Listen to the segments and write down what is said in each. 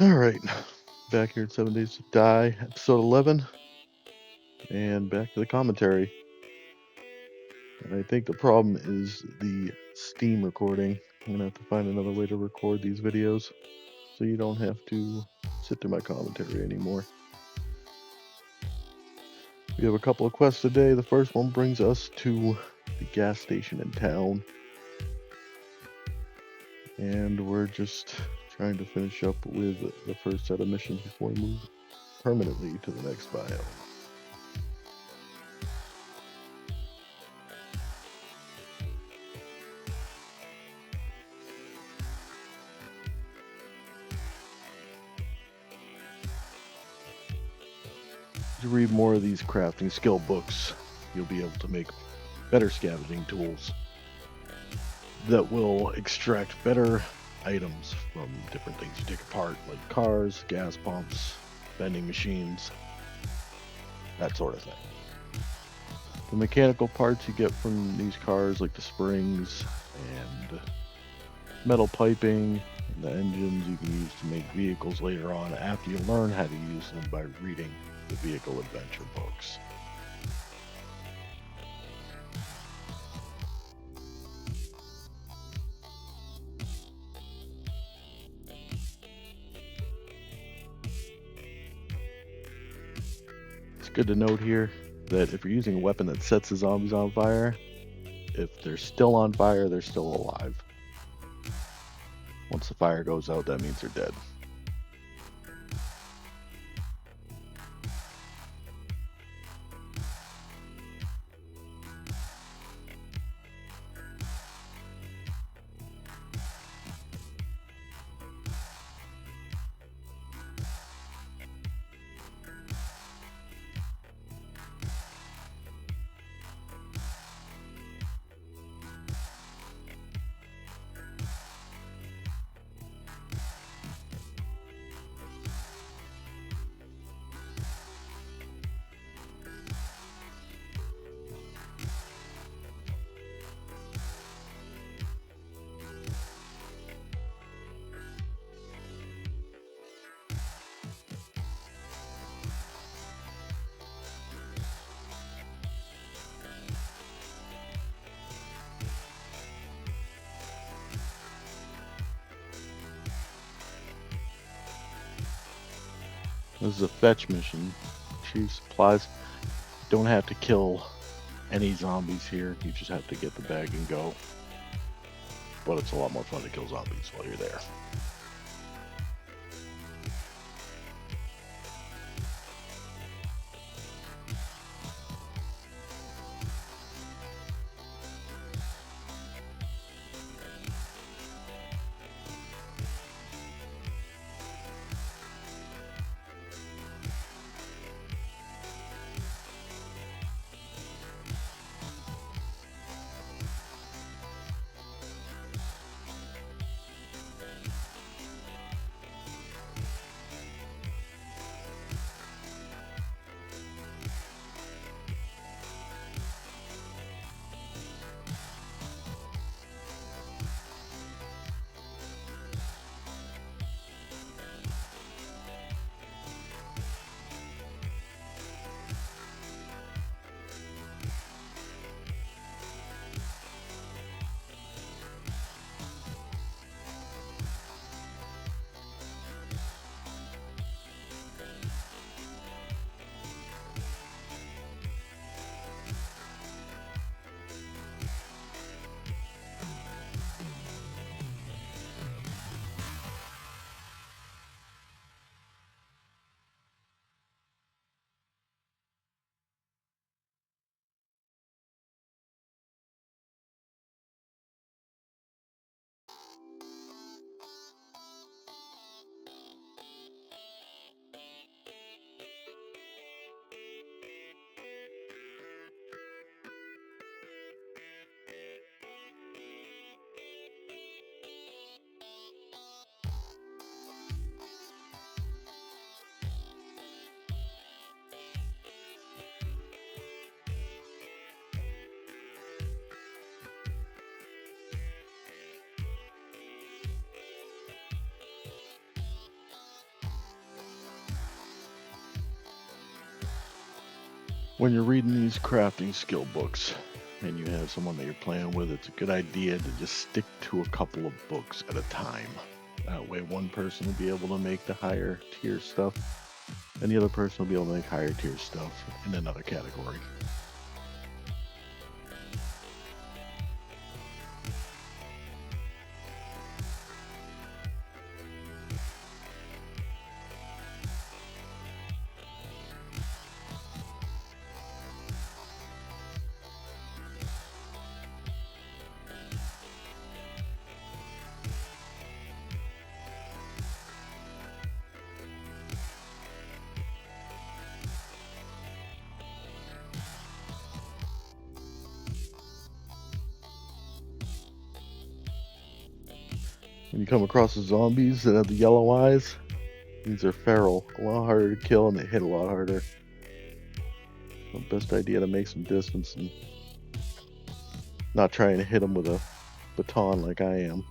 All right, back here at 7 Days to Die, episode 11, and back to the commentary. And I think the problem is the Steam recording. I'm gonna have to find another way to record these videos so you don't have to sit through my commentary anymore. We have a couple of quests today. The first one brings us to the gas station in town. And we're just trying to finish up with the first set of missions before we move permanently to the next biome. To read more of these crafting skill books, you'll be able to make better scavenging tools that will extract better items from different things you take apart, like cars, gas pumps, vending machines, that sort of thing. The mechanical parts you get from these cars, like the springs and metal piping and the engines, you can use to make vehicles later on after you learn how to use them by reading the vehicle adventure books. It's good to note here that if you're using a weapon that sets the zombies on fire, if they're still on fire, they're still alive. Once the fire goes out, that means they're dead. This is a fetch mission. Chief supplies. Don't have to kill any zombies here. You just have to get the bag and go. But it's a lot more fun to kill zombies while you're there. When you're reading these crafting skill books and you have someone that you're playing with, it's a good idea to just stick to a couple of books at a time. That way, one person will be able to make the higher tier stuff, and the other person will be able to make higher tier stuff in another category. When you come across the zombies that have the yellow eyes, these are feral, a lot harder to kill, and they hit a lot harder. The best idea to make some distance and not trying to hit them with a baton like I am.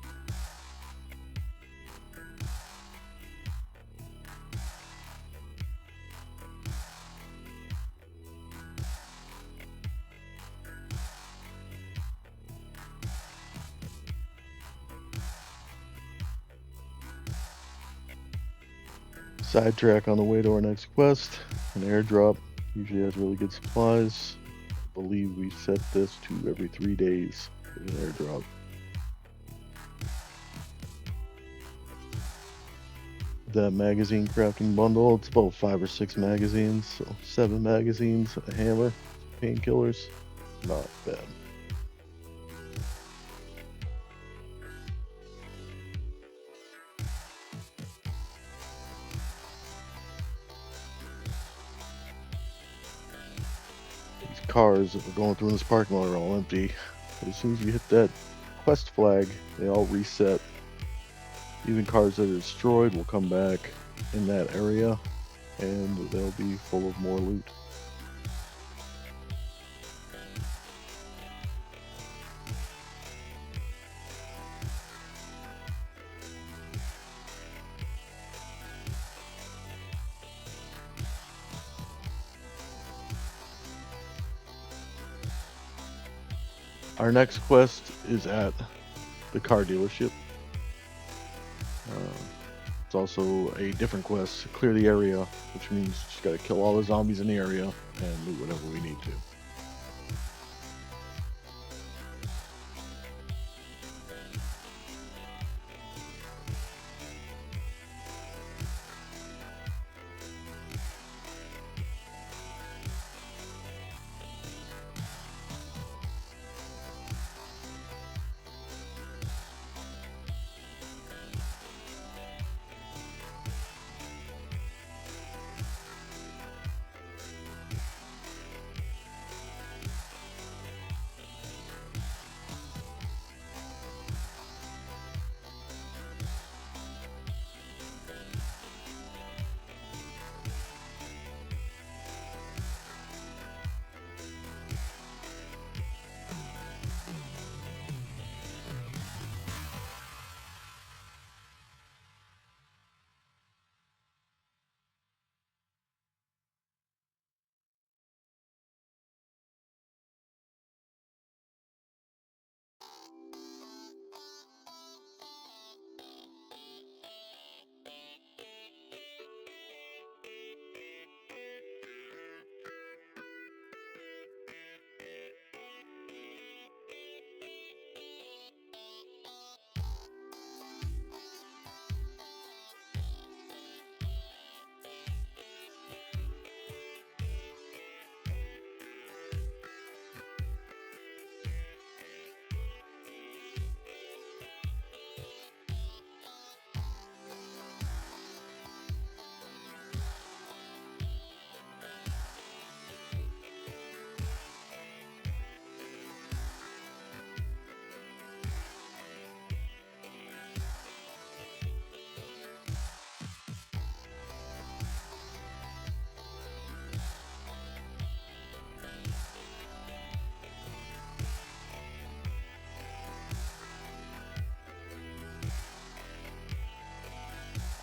Sidetrack on the way to our next quest. An airdrop usually has really good supplies. I believe we set this to every 3 days with an airdrop. That magazine crafting bundle, it's about 5 or 6 magazines, so 7 magazines, a hammer, painkillers, not bad. These cars that we're going through in this parking lot are all empty, but as soon as you hit that quest flag, they all reset. Even cars that are destroyed will come back in that area, and they'll be full of more loot. Our next quest is at the car dealership. It's also a different quest, clear the area, which means just gotta kill all the zombies in the area and loot whatever we need to.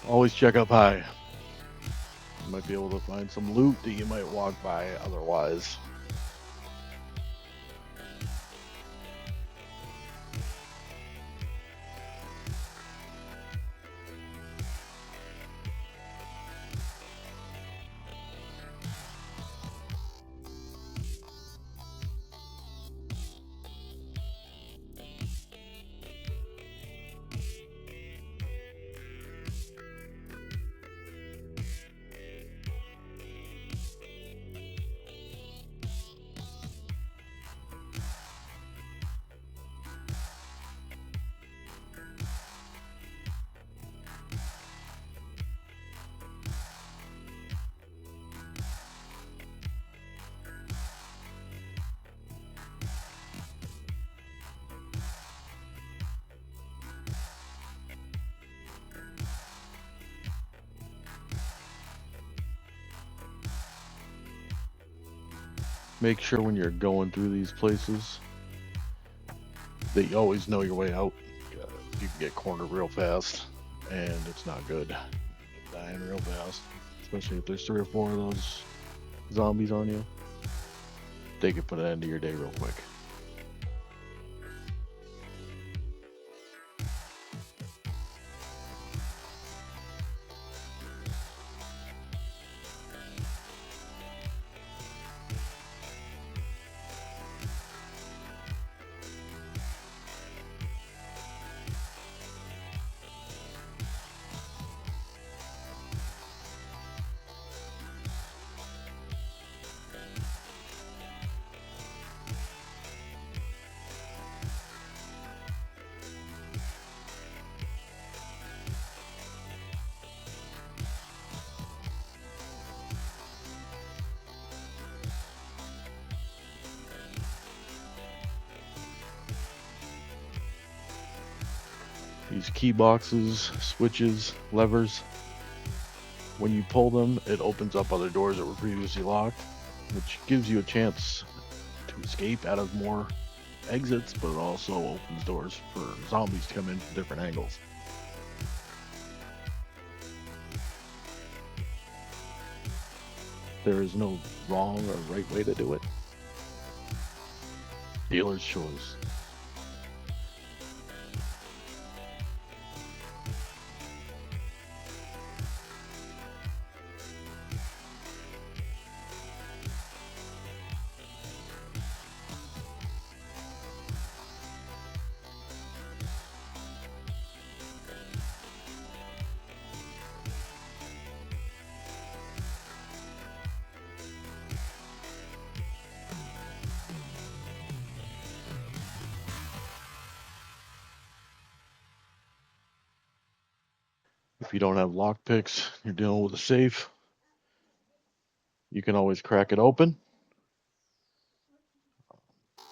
Always check up high. might be able to find some loot that you might walk by otherwise. Make sure when you're going through these places that you always know your way out. You can get cornered real fast, and it's not good. Dying real fast, especially if there's 3 or 4 of those zombies on you. They could put an end to your day real quick. These key boxes, switches, levers, when you pull them, it opens up other doors that were previously locked, which gives you a chance to escape out of more exits, but it also opens doors for zombies to come in from different angles. There is no wrong or right way to do it. Dealer's choice. If you don't have lockpicks, you're dealing with a safe, you can always crack it open.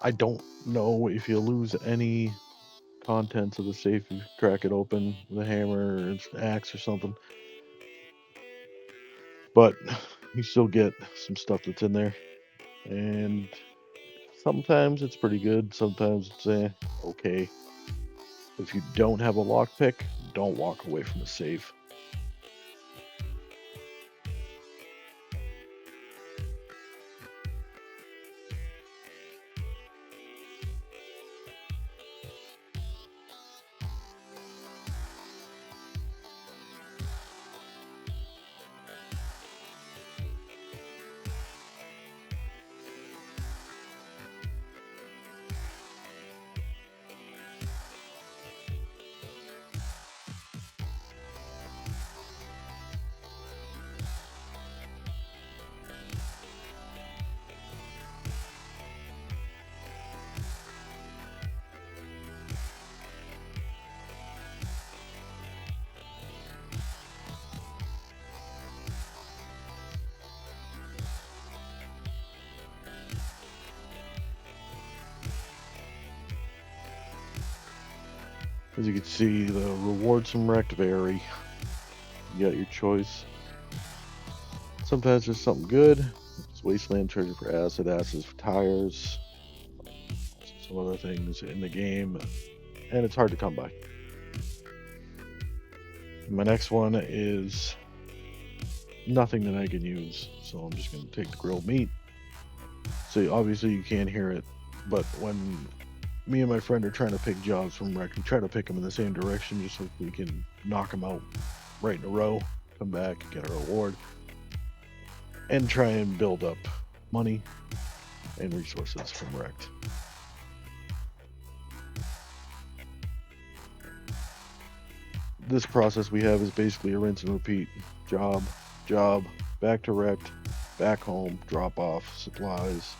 I don't know if you lose any contents of the safe if you crack it open with a hammer or an axe or something, but you still get some stuff that's in there, and sometimes it's pretty good, sometimes it's okay. If you don't have a lockpick, don't walk away from a safe. As you can see, the rewards from wrecked vary. You got your choice. Sometimes there's something good. It's wasteland treasure for acids for tires, some other things in the game, and it's hard to come by. My next one is nothing that I can use. So I'm just going to take the grilled meat. So obviously you can't hear it, but when me and my friend are trying to pick jobs from wreck, we try to pick them in the same direction just so we can knock them out right in a row, come back, get our reward, and try and build up money and resources from wrecked. This process we have is basically a rinse and repeat. Job, job, back to wrecked, back home, drop off supplies,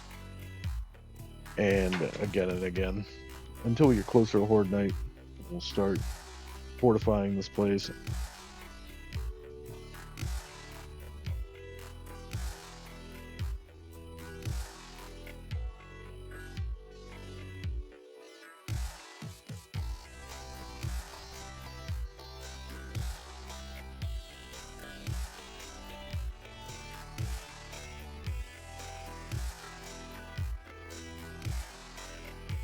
and again until we get closer to Horde Night. We'll start fortifying this place.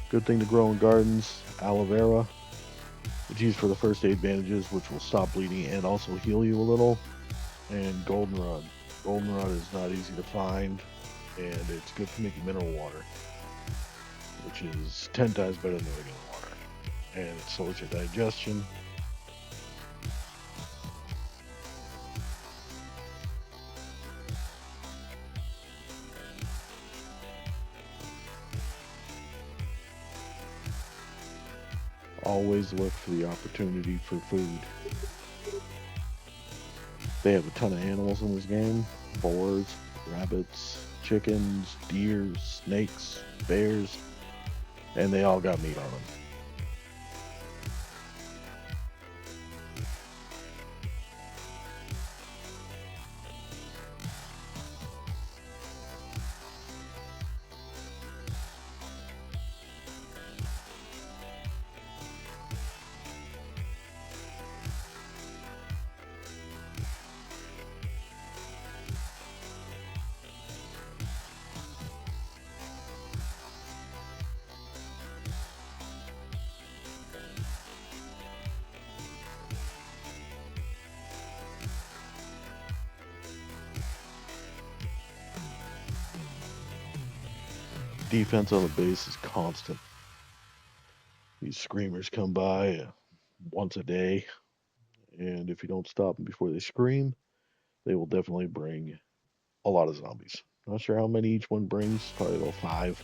Good thing to grow in gardens: aloe vera. It's used for the first aid bandages, which will stop bleeding and also heal you a little. And goldenrod. Goldenrod is not easy to find, and it's good for making mineral water, which is 10 times better than regular water. And it slows your digestion. Always look for the opportunity for food. They have a ton of animals in this game: boars, rabbits, chickens, deer, snakes, bears, and they all got meat on them. Defense on the base is constant. These screamers come by once a day, and if you don't stop them before they scream, they will definitely bring a lot of zombies. Not sure how many each one brings, probably about five,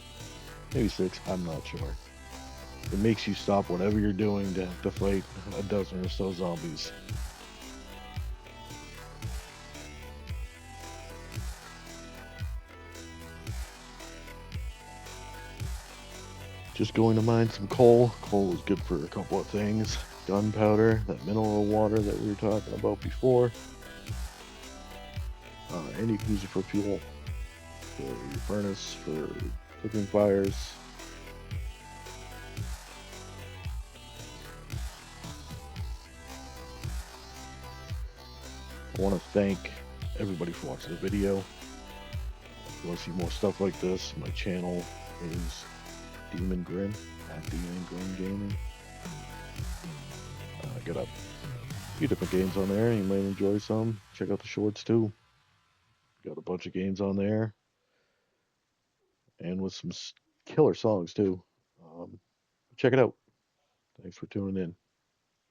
maybe six, I'm not sure. It makes you stop whatever you're doing to have to fight a dozen or so zombies. Just going to mine some coal. Coal is good for a couple of things: gunpowder, that mineral water that we were talking about before, and you can use it for fuel, for your furnace, for cooking fires. I want to thank everybody for watching the video. If you want to see more stuff like this, my channel is Demon Grin, at Demon Grin Gaming. I got a few different games on there. You might enjoy some. Check out the shorts too. Got a bunch of games on there, and with some killer songs too. Check it out. Thanks for tuning in.